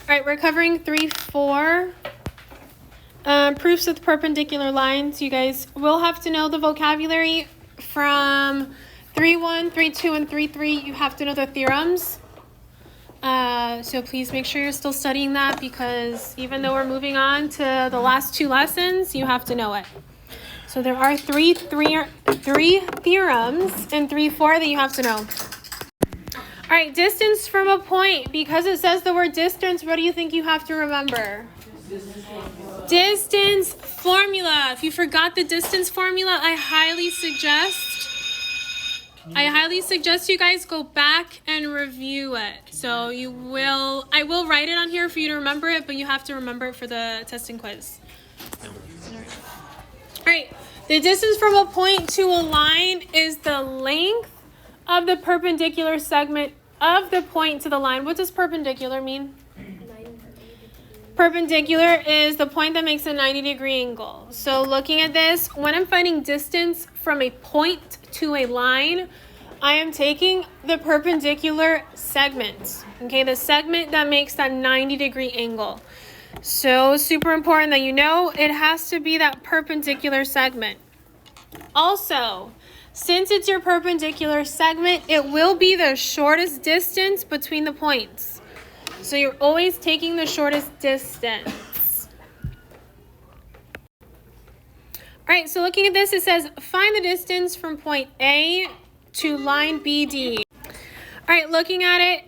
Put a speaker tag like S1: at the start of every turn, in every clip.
S1: right, we're covering 3-4. Proofs with perpendicular lines. You guys will have to know the vocabulary from 3-1, 3-2, and 3-3. You have to know the theorems. So please make sure you're still studying that, because even though we're moving on to the last 2 lessons, you have to know it. So there are three theorems in 3-4 that you have to know. All right, distance from a point. Because it says the word distance, what do you think you have to remember? Distance formula. If you forgot the distance formula, I highly suggest you guys go back and review it. So I will write it on here for you to remember it, but you have to remember it for the test and quiz. All right, the distance from a point to a line is the length of the perpendicular segment of the point to the line. What does perpendicular mean? Perpendicular is the point that makes a 90-degree angle. So looking at this, when I'm finding distance from a point to a line, I am taking the perpendicular segment, okay, the segment that makes that 90-degree angle. So super important that you know it has to be that perpendicular segment. Also, since it's your perpendicular segment, it will be the shortest distance between the points. So you're always taking the shortest distance. All right, so looking at this, it says find the distance from point A to line BD. All right, looking at it,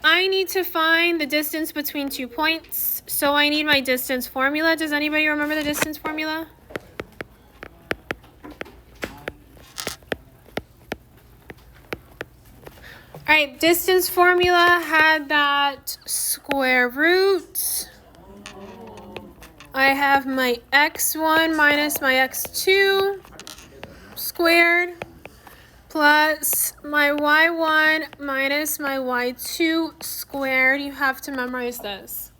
S1: I need to find the distance between 2 points. So I need my distance formula. Does anybody remember the distance formula? All right, distance formula had that square root. I have my x1 minus my x2 squared plus my y1 minus my y2 squared. You have to memorize this.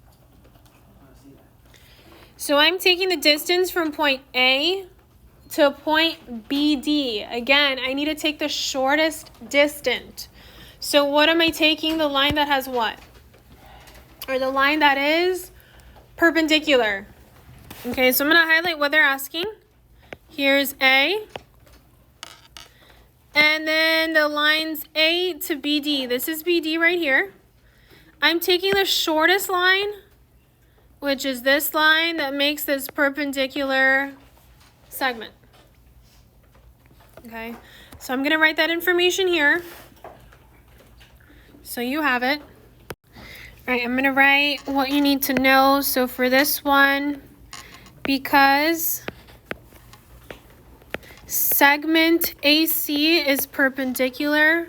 S1: So I'm taking the distance from point A to point BD. Again, I need to take the shortest distance. So what am I taking? The line that has what? Or the line that is perpendicular. Okay, so I'm going to highlight what they're asking. Here's A. And then the lines A to BD. This is BD right here. I'm taking the shortest line, which is this line that makes this perpendicular segment. Okay, so I'm going to write that information here, so you have it. All right, I'm going to write what you need to know. So for this one, because segment AC is perpendicular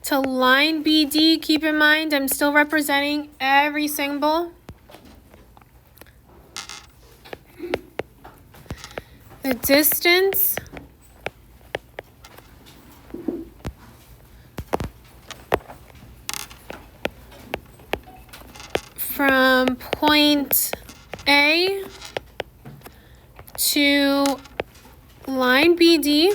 S1: to line BD, keep in mind I'm still representing every symbol. The distance from point A to line BD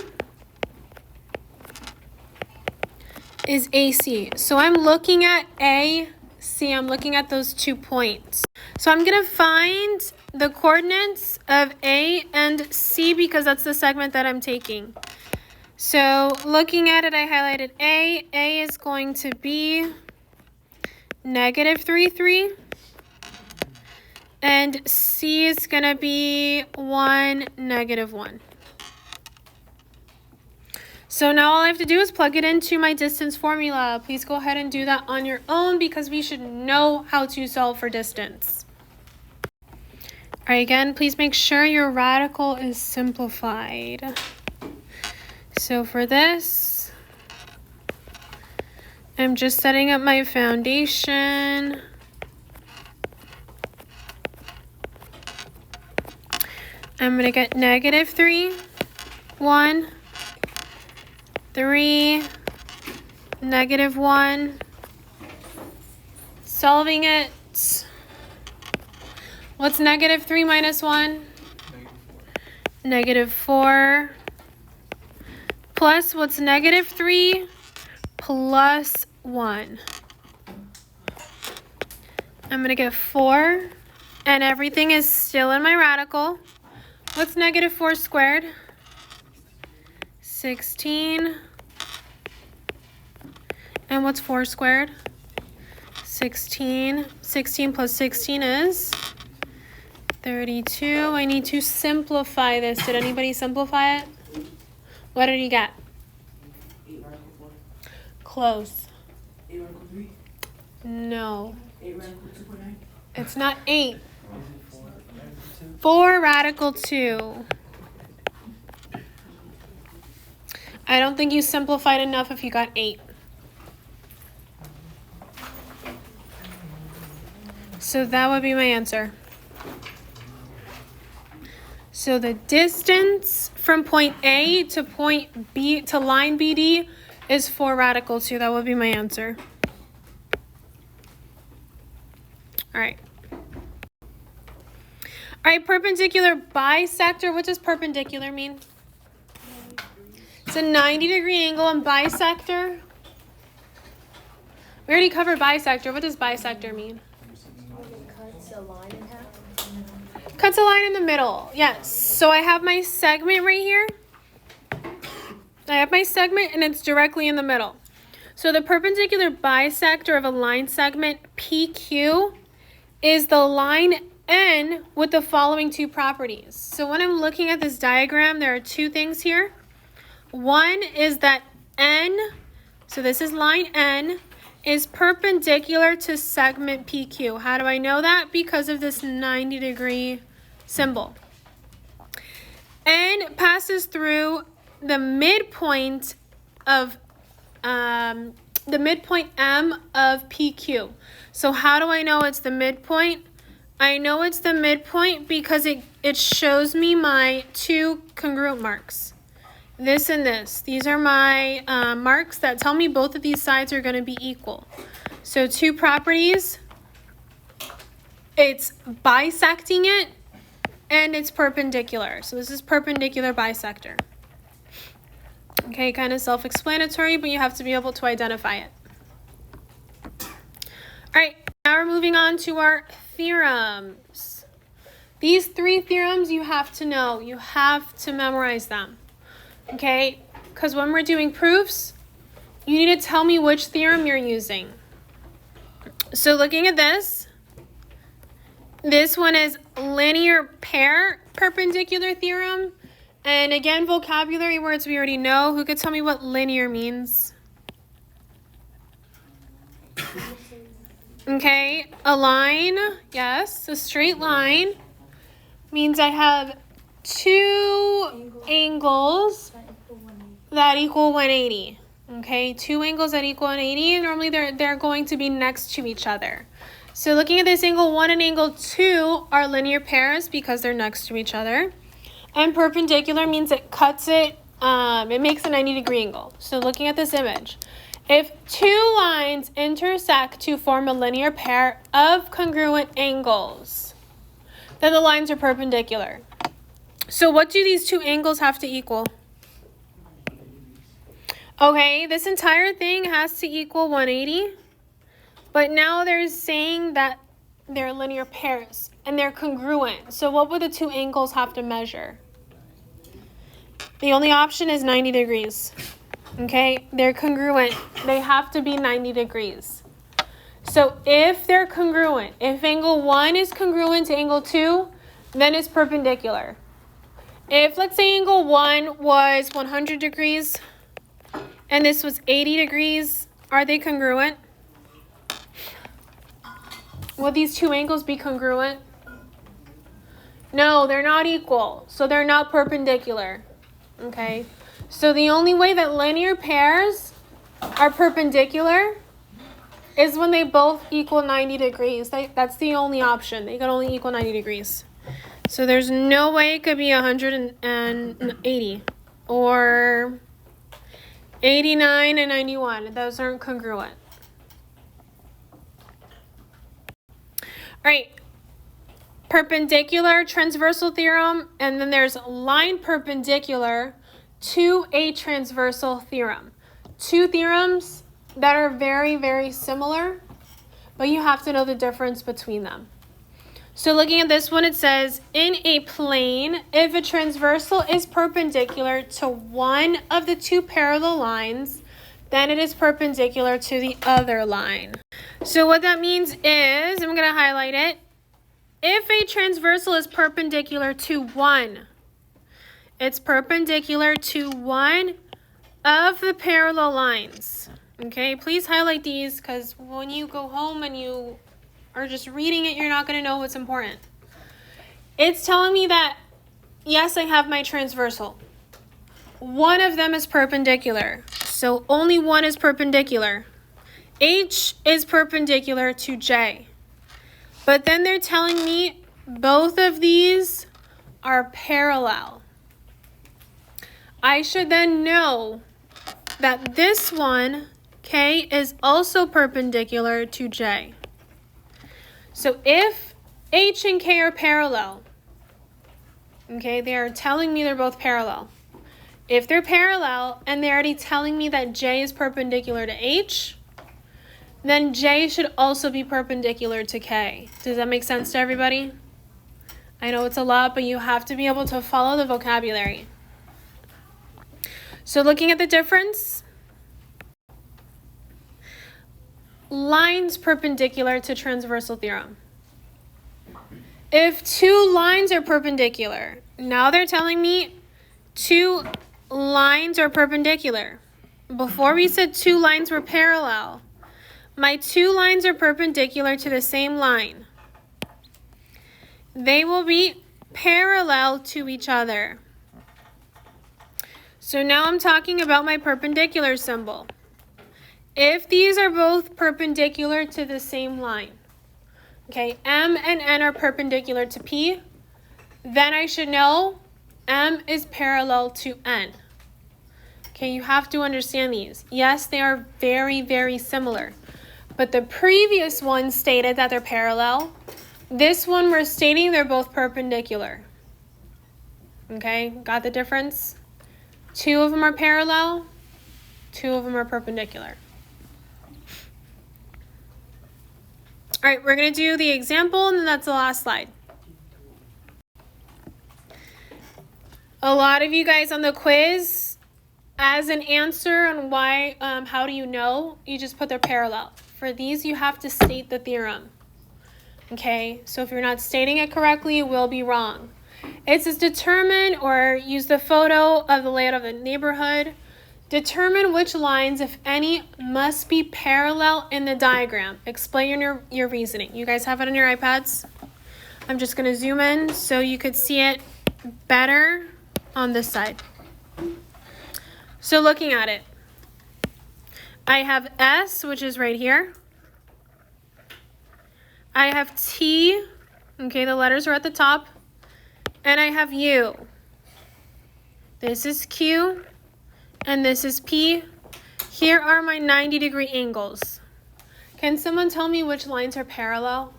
S1: is AC. So I'm looking at AC, I'm looking at those 2 points. So I'm going to find the coordinates of A and C because that's the segment that I'm taking. So looking at it, I highlighted A. A is going to be -3, 3. And C is going to be 1, -1. So now all I have to do is plug it into my distance formula. Please go ahead and do that on your own because we should know how to solve for distance. All right, again, please make sure your radical is simplified. So for this, I'm just setting up my foundation. I'm going to get -3, 1, 3, -1. Solving it. What's -3 minus 1? -4. Plus, what's -3 plus 1? I'm going to get 4, and everything is still in my radical. What's negative 4 squared? 16. And what's 4 squared? 16. 16 plus 16 is 32. I need to simplify this. Did anybody simplify it? What did you get?
S2: 8 radical 4.
S1: Close.
S2: 8 radical 3.
S1: No.
S2: 8 radical 2.9.
S1: It's not 8. 4 radical 2. I don't think you simplified enough if you got 8. So that would be my answer. So the distance from point A to point B to line BD is 4 radical 2. That would be my answer. All right. All right, perpendicular bisector. What does perpendicular mean? It's a 90-degree angle in bisector. We already covered bisector. What does bisector mean?
S3: Cuts a line in half.
S1: Cuts a line in the middle. Yes. So I have my segment right here. I have my segment and it's directly in the middle. So the perpendicular bisector of a line segment PQ is the line N with the following 2 properties. So when I'm looking at this diagram, there are 2 things here. One is that N, so this is line N, is perpendicular to segment PQ. How do I know that? Because of this 90-degree symbol. N passes through the midpoint of M of PQ. So how do I know it's the midpoint? I know it's the midpoint because it shows me my 2 congruent marks. This and this. These are my marks that tell me both of these sides are going to be equal. So 2 properties. It's bisecting it and it's perpendicular. So this is perpendicular bisector. Okay, kind of self-explanatory, but you have to be able to identify it. All right, now we're moving on to our theorems. These 3 theorems you have to know. You have to memorize them. Okay, because when we're doing proofs, you need to tell me which theorem you're using. So looking at this one is linear pair perpendicular theorem. And again, vocabulary words we already know. Who could tell me what linear means? Okay, a line, yes, a straight line means I have 2 angles that equal 180. Okay, 2 angles that equal 180. Normally they're going to be next to each other. So looking at this, angle 1 and angle 2 are linear pairs because they're next to each other. And perpendicular means it cuts it, it makes a 90-degree angle. So looking at this image, if 2 lines intersect to form a linear pair of congruent angles, then the lines are perpendicular. So what do these 2 angles have to equal? Okay, this entire thing has to equal 180, but now they're saying that they're linear pairs and they're congruent. So what would the 2 angles have to measure? The only option is 90 degrees. Okay, they're congruent. They have to be 90 degrees. So if they're congruent, if angle 1 is congruent to angle 2, then it's perpendicular. If, let's say, angle 1 was 100 degrees and this was 80 degrees, are they congruent? Will these 2 angles be congruent? No, they're not equal, so they're not perpendicular. Okay, so the only way that linear pairs are perpendicular is when they both equal 90 degrees. That's the only option. They can only equal 90 degrees. So there's no way it could be 180 or 89 and 91. Those aren't congruent. All right. Perpendicular transversal theorem, and then there's line perpendicular to a transversal theorem. 2 theorems that are very, very similar, but you have to know the difference between them. So looking at this one, it says, in a plane, if a transversal is perpendicular to one of the two parallel lines, then it is perpendicular to the other line. So what that means is, I'm going to highlight it, if a transversal is perpendicular to one, it's perpendicular to one of the parallel lines. Okay, please highlight these because when you go home and you are just reading it, you're not going to know what's important. It's telling me that, yes, I have my transversal. One of them is perpendicular, so only one is perpendicular. H is perpendicular to J. But then they're telling me both of these are parallel. I should then know that this one, K, is also perpendicular to J. So if H and K are parallel, okay, they are telling me they're both parallel. If they're parallel and they're already telling me that J is perpendicular to H, then J should also be perpendicular to K. Does that make sense to everybody? I know it's a lot, but you have to be able to follow the vocabulary. So looking at the difference, lines perpendicular to transversal theorem. If two lines are perpendicular, now they're telling me two lines are perpendicular. Before we said two lines were parallel. My two lines are perpendicular to the same line. They will be parallel to each other. So now I'm talking about my perpendicular symbol. If these are both perpendicular to the same line, okay, M and N are perpendicular to P, then I should know M is parallel to N. Okay, you have to understand these. Yes, they are very, very similar. But the previous one stated that they're parallel. This one we're stating they're both perpendicular. Okay, got the difference? Two of them are parallel, two of them are perpendicular. All right, we're going to do the example, and then that's the last slide. A lot of you guys on the quiz, as an answer on why, how do you know, you just put they're parallel. For these, you have to state the theorem. Okay, so if you're not stating it correctly, you will be wrong. It says determine or use the photo of the layout of the neighborhood. Determine which lines, if any, must be parallel in the diagram. Explain your reasoning. You guys have it on your iPads? I'm just going to zoom in so you could see it better on this side. So looking at it, I have S, which is right here. I have T, okay, the letters are at the top. And I have U. This is Q, and this is P. Here are my 90-degree angles. Can someone tell me which lines are parallel?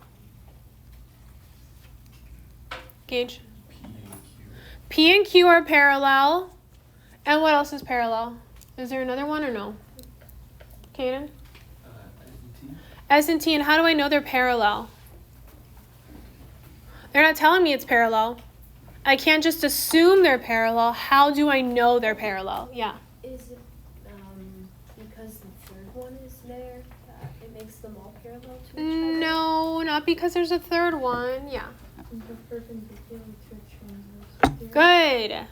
S1: Gage? P and Q are parallel. And what else is parallel? Is there another one or no? Kaden? S and T, and how do I know they're parallel? They're not telling me it's parallel. I can't just assume they're parallel. How do I know they're parallel? Yeah.
S3: Is it because the third one is there that it makes them all parallel to each other?
S1: No, not because there's a third one. Yeah.
S3: Perpendicular to transversal.
S1: Good.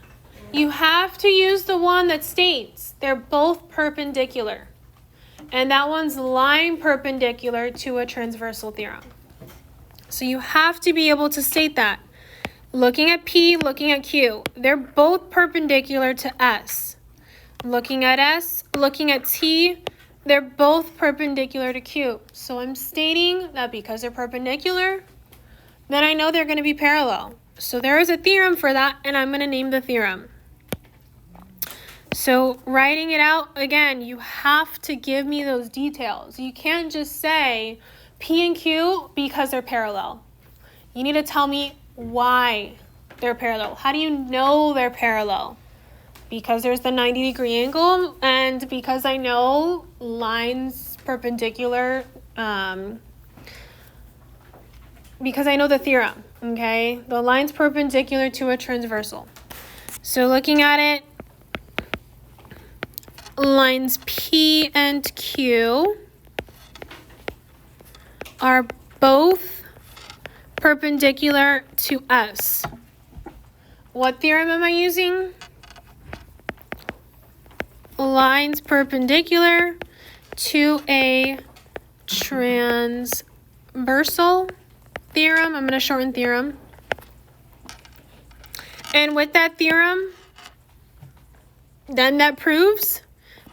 S1: You have to use the one that states they're both perpendicular. And that one's line perpendicular to a transversal theorem. So you have to be able to state that. Looking at P, looking at Q, they're both perpendicular to S. Looking at S, looking at T, they're both perpendicular to Q. So I'm stating that because they're perpendicular, then I know they're going to be parallel. So there is a theorem for that, and I'm going to name the theorem. So writing it out, again, you have to give me those details. You can't just say P and Q because they're parallel. You need to tell me why they're parallel. How do you know they're parallel? Because there's the 90-degree angle, and because I know lines perpendicular because I know the theorem, okay? The line's perpendicular to a transversal. So looking at it, lines P and Q are both perpendicular to S. What theorem am I using? Lines perpendicular to a transversal theorem. I'm going to shorten theorem. And with that theorem, then that proves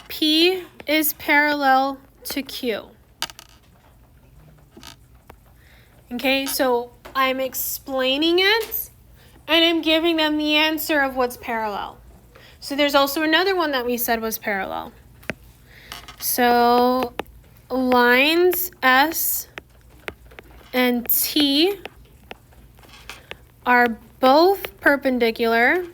S1: P is parallel to Q. Okay, so I'm explaining it and I'm giving them the answer of what's parallel. So there's also another one that we said was parallel. So lines S and T are both perpendicular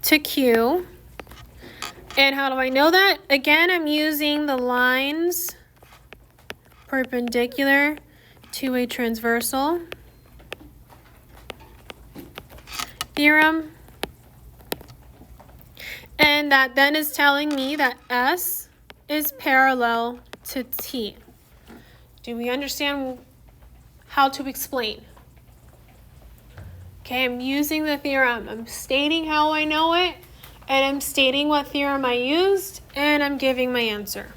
S1: to Q. And how do I know that? Again, I'm using the lines perpendicular to a transversal theorem. And that then is telling me that S is parallel to T. Do we understand how to explain? Okay, I'm using the theorem. I'm stating how I know it, and I'm stating what theorem I used, and I'm giving my answer.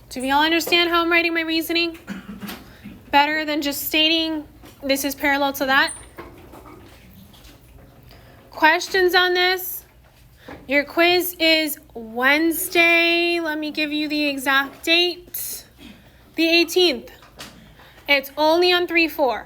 S1: Do we all understand how I'm writing my reasoning? Better than just stating this is parallel to that? Questions on this? Your quiz is Wednesday. Let me give you the exact date. The 18th. It's only on 3-4.